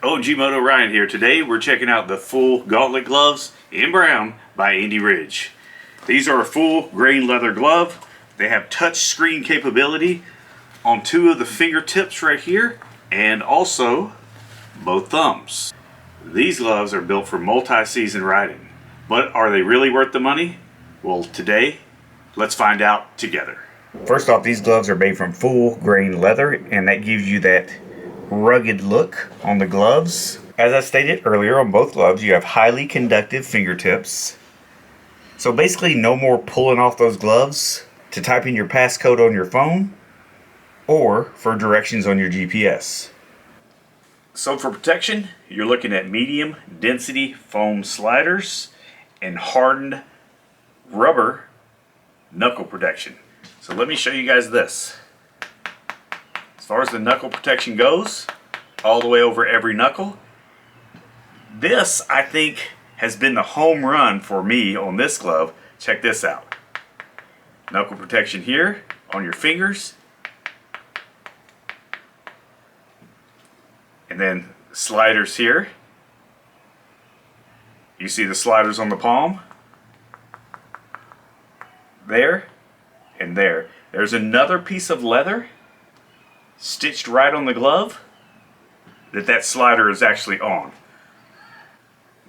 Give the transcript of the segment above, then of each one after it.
OMG MOTO Ryan here. Today we're checking out the full gauntlet gloves in brown by Indy Ridge. These are a full grain leather glove. They have touch screen capability on two of the fingertips right here and also both thumbs. These gloves are built for multi-season riding, but are they really worth the money? Well, today let's find out together. First off, these gloves are made from full grain leather, and that gives you that rugged look on the gloves. As I stated earlier, on both gloves you have highly conductive fingertips. So basically no more pulling off those gloves to type in your passcode on your phone or for directions on your GPS. So for protection, you're looking at medium density foam sliders and hardened rubber knuckle protection. So let me show you guys this. As far as the knuckle protection goes, all the way over every knuckle, this I think has been the home run for me on this glove. Check this out. Knuckle protection here on your fingers, and then sliders here. You see the sliders on the palm there and there. There's another piece of leather stitched right on the glove that slider is actually on.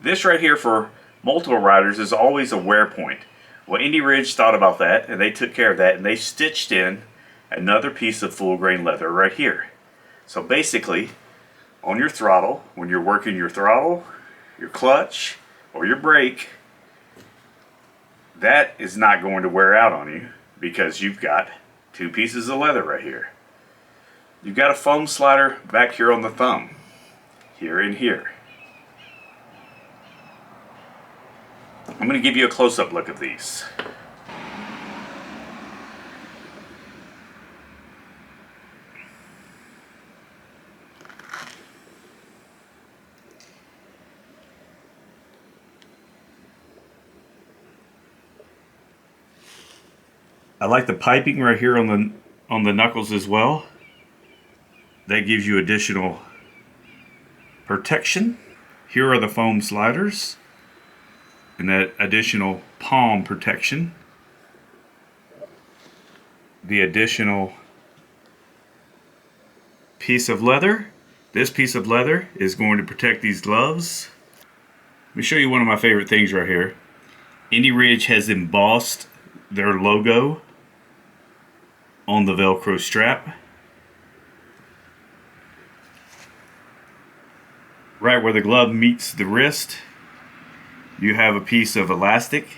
This right here for multiple riders is always a wear point. Well, Indy Ridge thought about that and they took care of that, and they stitched in another piece of full grain leather right here. So basically on your throttle, when you're working your throttle, your clutch, or your brake, that is not going to wear out on you because you've got two pieces of leather right here. You've got a foam slider back here on the thumb, here and here. I'm going to give you a close-up look of these. I like the piping right here on the knuckles as well. That gives you additional protection. Here are the foam sliders and that additional palm protection. The additional piece of leather. This piece of leather is going to protect these gloves. Let me show you one of my favorite things right here. Indy Ridge has embossed their logo on the Velcro strap. Right where the glove meets the wrist, you have a piece of elastic.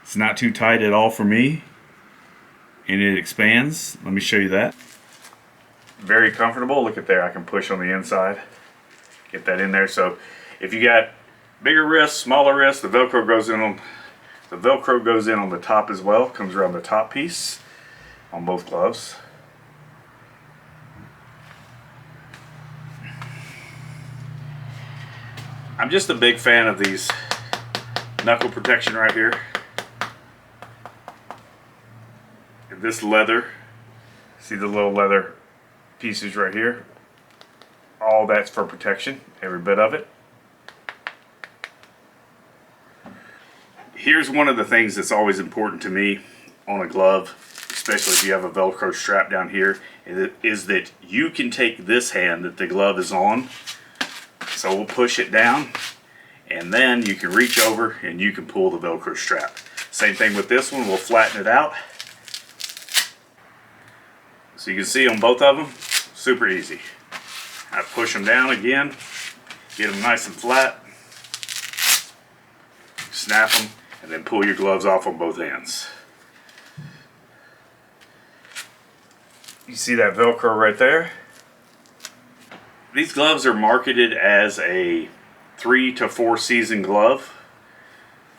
It's not too tight at all for me, and it expands. Let me show you that. Very comfortable. Look at there, I can push on the inside, get that in there. So if you got bigger wrists, smaller wrists, the Velcro goes in on the top as well. Comes around the top piece on both gloves. I'm just a big fan of these knuckle protection right here. And this leather, see the little leather pieces right here? All that's for protection, every bit of it. Here's one of the things that's always important to me on a glove, especially if you have a Velcro strap down here, is that you can take this hand that the glove is on. So we'll push it down, and then you can reach over and you can pull the Velcro strap. Same thing with this one, we'll flatten it out. So you can see on both of them, super easy. I push them down again, get them nice and flat, snap them, and then pull your gloves off on both ends. You see that Velcro right there? These gloves are marketed as a 3 to 4 season glove.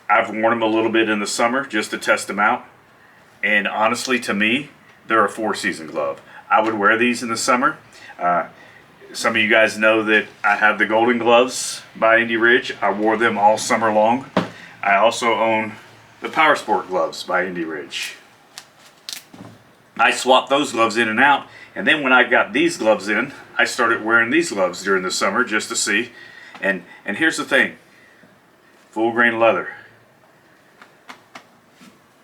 I've worn them a little bit in the summer just to test them out. And honestly, to me, they're a 4 season glove. I would wear these in the summer. Some of you guys know that I have the golden gloves by Indy Ridge. I wore them all summer long. I also own the Power Sport gloves by Indy Ridge. I swapped those gloves in and out, and then when I got these gloves in, I started wearing these gloves during the summer just to see. And here's the thing, full grain leather.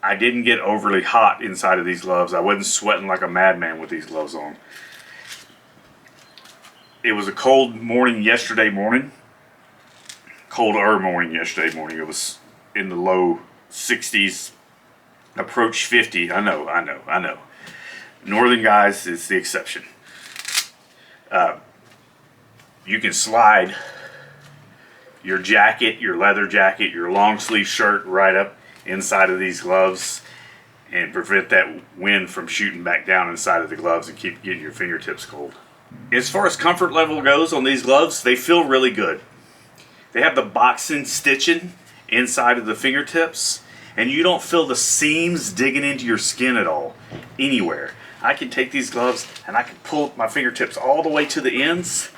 I didn't get overly hot inside of these gloves. I wasn't sweating like a madman with these gloves on. It was a cold morning yesterday morning. Colder morning yesterday morning. It was in the low 60s, approach 50. I know. Northern guys is the exception. You can slide your jacket, your leather jacket, your long sleeve shirt right up inside of these gloves and prevent that wind from shooting back down inside of the gloves and keep getting your fingertips cold. As far as comfort level goes on these gloves, they feel really good. They have the boxing stitching inside of the fingertips, and you don't feel the seams digging into your skin at all, anywhere. I can take these gloves and I can pull my fingertips all the way to the ends,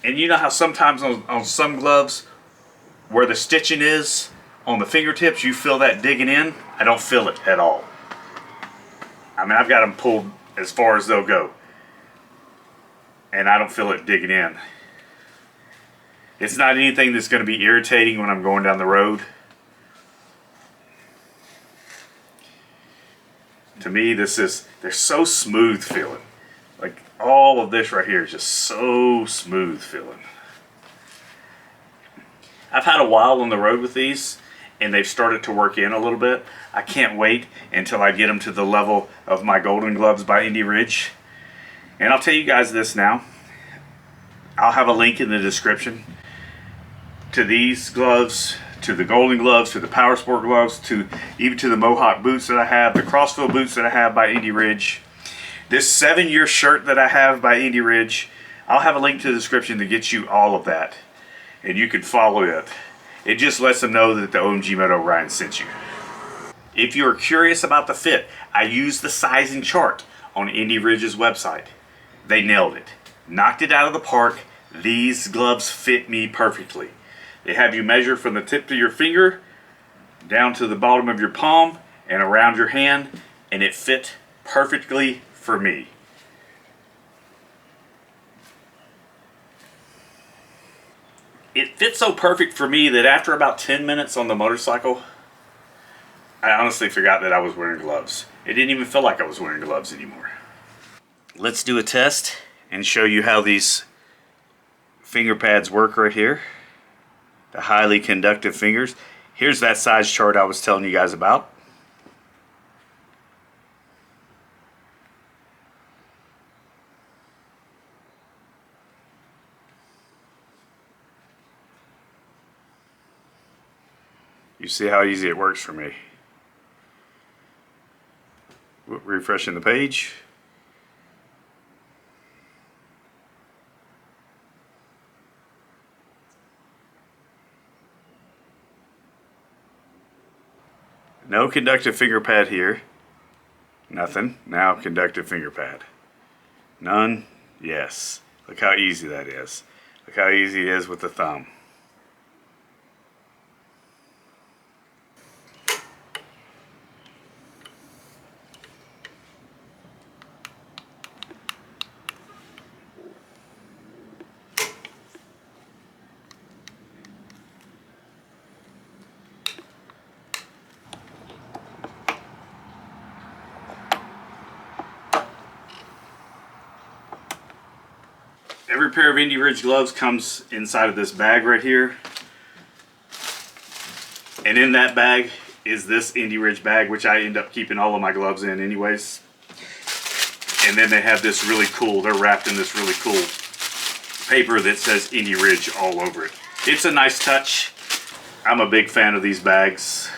and you know how sometimes on some gloves where the stitching is on the fingertips, you feel that digging in? I don't feel it at all. I mean, I've got them pulled as far as they'll go, and I don't feel it digging in. It's not anything that's going to be irritating when I'm going down the road. To me, they're so smooth feeling. Like all of this right here is just so smooth feeling. I've had a while on the road with these, and they've started to work in a little bit. I can't wait until I get them to the level of my Golden Gloves by Indy Ridge. And I'll tell you guys this now. I'll have a link in the description to these gloves, to the Golden Gloves, to the Power Sport gloves, to even to the Mohawk boots that I have, the Crossfield boots that I have by Indy Ridge. This 7-year shirt that I have by Indy Ridge, I'll have a link to the description to get you all of that. And you can follow it. It just lets them know that the OMG MOTO Ryan sent you. If you're curious about the fit, I used the sizing chart on Indy Ridge's website. They nailed it. Knocked it out of the park. These gloves fit me perfectly. They have you measure from the tip of your finger down to the bottom of your palm and around your hand, and it fit perfectly for me. It fit so perfect for me that after about 10 minutes on the motorcycle, I honestly forgot that I was wearing gloves. It didn't even feel like I was wearing gloves anymore. Let's do a test and show you how these finger pads work right here. The highly conductive fingers. Here's that size chart I was telling you guys about. You see how easy it works for me. Refreshing the page. No conductive finger pad here. Nothing. Now conductive finger pad. None. Yes. Look how easy that is. Look how easy it is with the thumb. Every pair of Indy Ridge gloves comes inside of this bag right here. And in that bag is this Indy Ridge bag, which I end up keeping all of my gloves in anyways. And then they have this really cool, they're wrapped in this really cool paper that says Indy Ridge all over it. It's a nice touch. I'm a big fan of these bags.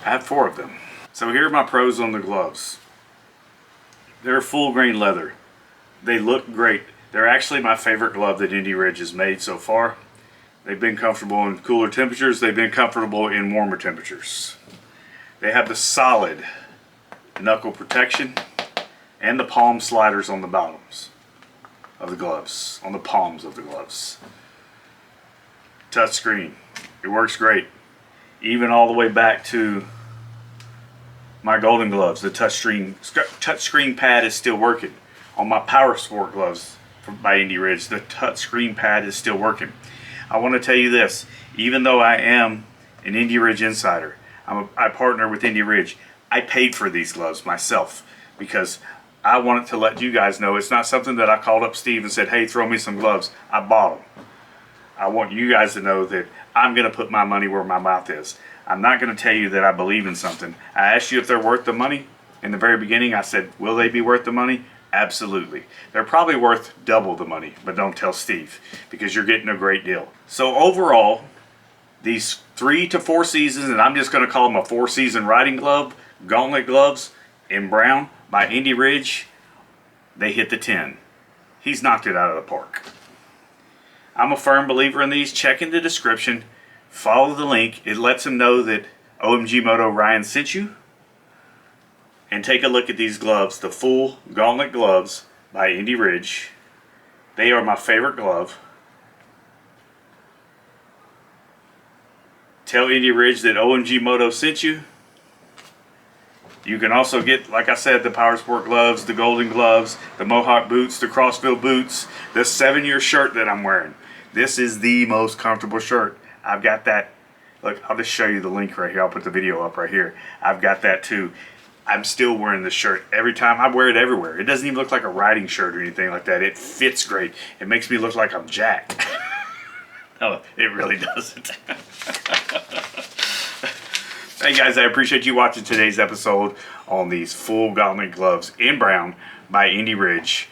I have 4 of them. So here are my pros on the gloves. They're full grain leather. They look great. They're actually my favorite glove that Indy Ridge has made so far. They've been comfortable in cooler temperatures. They've been comfortable in warmer temperatures. They have the solid knuckle protection and the palm sliders on the bottoms of the gloves, on the palms of the gloves. Touch screen. It works great. Even all the way back to my golden gloves, the touchscreen pad is still working. On my Power Sport gloves by Indy Ridge, the touchscreen pad is still working. I want to tell you this, even though I am an Indy Ridge insider, I partner with Indy Ridge, I paid for these gloves myself because I wanted to let you guys know it's not something that I called up Steve and said, hey, throw me some gloves. I bought them. I want you guys to know that I'm going to put my money where my mouth is. I'm not going to tell you that I believe in something. I asked you if they're worth the money. In the very beginning, I said, will they be worth the money? Absolutely. They're probably worth double the money, but don't tell Steve because you're getting a great deal. So overall, these 3 to 4 seasons, and I'm just going to call them a 4-season riding glove, gauntlet gloves in brown by Indy Ridge, they hit the 10. He's knocked it out of the park. I'm a firm believer in these. Check in the description. Follow the link. It lets him know that OMG Moto Ryan sent you. And take a look at these gloves, the full gauntlet gloves by Indy Ridge. They are my favorite glove. Tell Indy Ridge that OMG Moto sent you. You can also get, like I said, the Power Sport gloves, the golden gloves, the Mohawk boots, the Crossville boots, the 7-year shirt that I'm wearing. This is the most comfortable shirt. I've got that. Look, I'll just show you the link right here. I'll put the video up right here. I've got that too. I'm still wearing this shirt every time. I wear it everywhere. It doesn't even look like a riding shirt or anything like that. It fits great. It makes me look like I'm jacked. No, it really doesn't. Hey guys, I appreciate you watching today's episode on these full gauntlet gloves in brown by Indy Ridge.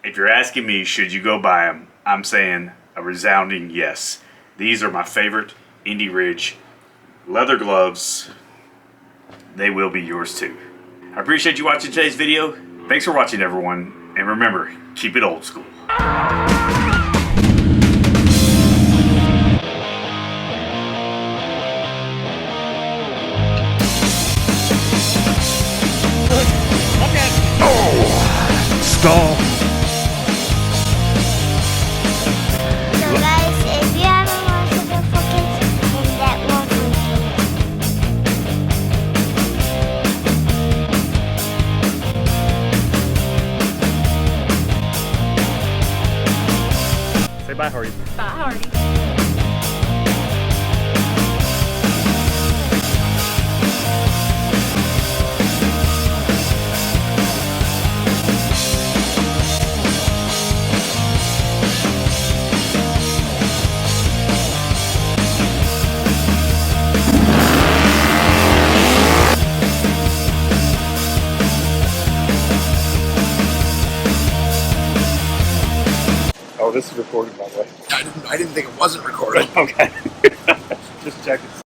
If you're asking me, should you go buy them? I'm saying a resounding yes. These are my favorite Indy Ridge leather gloves. They will be yours too. I appreciate you watching today's video. Thanks for watching, everyone. And remember, keep it old school. Stall. So guys, if you haven't watched the focus, then that won't work. Say bye, Hardy. Bye, Hardy. Oh, this is recorded, by the way. I didn't think it wasn't recorded. Okay.